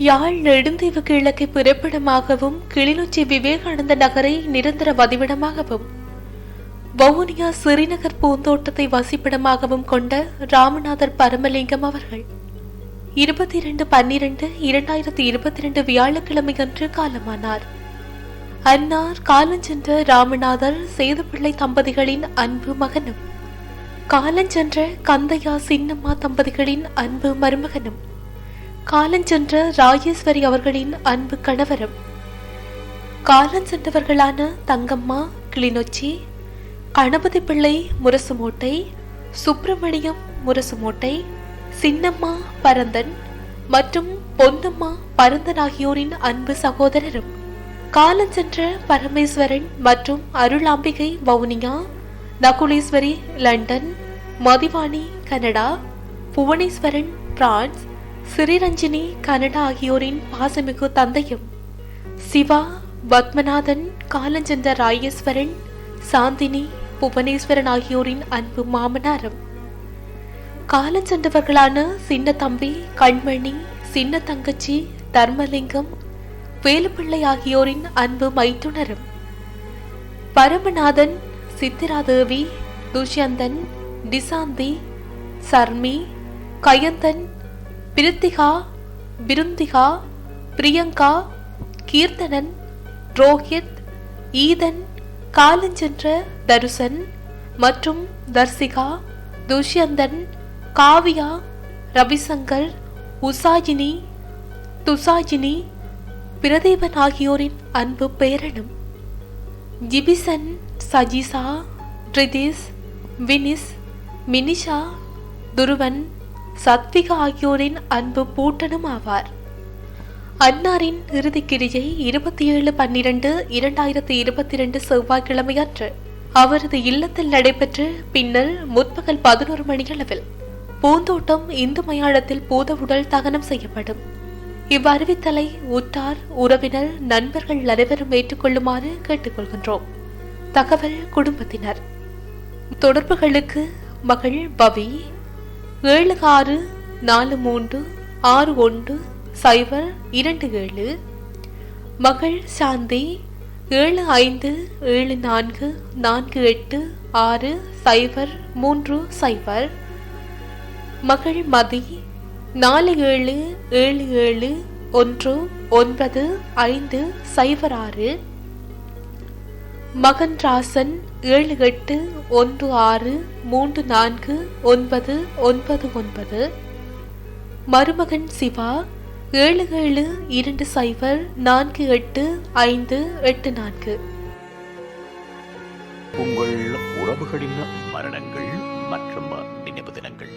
யாழ் நெடுந்தீவு கிழக்கை பிறப்பிடமாகவும் கிளிநொச்சி விவேகானந்த நகரை நிரந்தர வதிவிடமாகவும் வவுனியா சிறிநகர் பூந்தோட்டத்தை வசிப்பிடமாகவும் கொண்ட ராமநாதர் பரமலிங்கம் அவர்கள் 22/12/2022 வியாழக்கிழமையன்று காலமானார். அன்னார் காலஞ்சென்ற ராமநாதர் சேதுப்பிள்ளை தம்பதிகளின் அன்பு மகனும் காலஞ்சென்ற கந்தையா சின்னம்மா தம்பதிகளின் அன்பு மருமகனும் காலஞ்சென்ற ராஜேஸ்வரி அவர்களின் அன்பு கணவரும் காலஞ்சென்றவர்களான தங்கம்மா கிளிநொச்சி, கணபதி பிள்ளை முரசுமோட்டை, சுப்பிரமணியம் முரசுமோட்டை, சின்னம்மா பரந்தன் மற்றும் பொன்னம்மா பரந்தன் ஆகியோரின் அன்பு சகோதரரும் காலஞ்சென்ற பரமேஸ்வரன் மற்றும் Arulambigai Vavuniya, Nakuleswari London, Mathivani Canada, Puvaneswaran France, Sriranjini Canada ஆகியோரின் பாசமிகு தந்தையும் சிவா பத்மநாதன், காலஞ்சென்ற ராயேஸ்வரன், சாந்தினி, புவனேஸ்வரன் ஆகியோரின் அன்பு மாமனாரும் காலஞ்சென்றவர்களான சின்ன தம்பி கண்மணி, சின்ன தங்கச்சி தர்மலிங்கம், வேலுப்பிள்ளை ஆகியோரின் அன்பு மைத்துனரும் பரமநாதன், சித்திராதேவி, துஷ்யந்தன், டிசாந்தி, சர்மி, கயந்தன், பிரித்திகா, பிருந்திகா, பிரியங்கா, கீர்த்தனன், ரோஹித், ஈதன், காலஞ்சென்ற தருசன் மற்றும் தர்சிகா, துஷ்யந்தன், காவியா, ரவிசங்கர், உசாஜினி, துசாஜினி, பிரதீபன் ஆகியோரின் அன்பு பேரனும் ஜிபிசன், சஜிசா, ரிதிஸ், வினிஸ், மினிஷா, துருவன், சத்விகா ஆகியோரின் அன்பு பூட்டனும் ஆவார். அன்னாரின் இறுதிக்கிரியை 27/12/2022 செவ்வாய்க்கிழமையன்று அவரது இல்லத்தில் நடைபெற்று பின்னர் முற்பகல் 11 மணியளவில் பூந்தோட்டம் இந்து மயானத்தில் பூத உடல் தகனம் செய்யப்படும். இவ்வறிவித்தலை உற்றார் உறவினர் நண்பர்கள் அனைவரும் ஏற்றுக்கொள்ளுமாறு கேட்டுக்கொள்கின்றோம். தகவல் குடும்பத்தினர். தொடர்புகளுக்கு மகள் பவி 7643610127, மகள் சாந்தி 7574486030, மகள் மதி 4777199506, மகன் ராசன் 7816349999, மருமகன் சிவா 7720488584. உங்கள் உறவுகளின் மரணங்கள் மற்றும் நினைவு தினங்கள்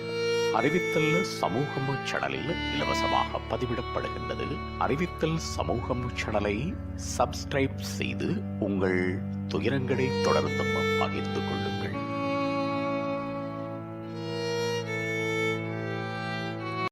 அறிவித்தல் சமூகம் சேனலில் இலவசமாக பதிவிடப்படுகின்றது. அறிவித்தல் சமூகம் சேனலை சப்ஸ்கிரைப் செய்து உங்கள் துயரங்களை தொடர்ந்தும் பகிர்ந்து கொள்ளுங்கள்.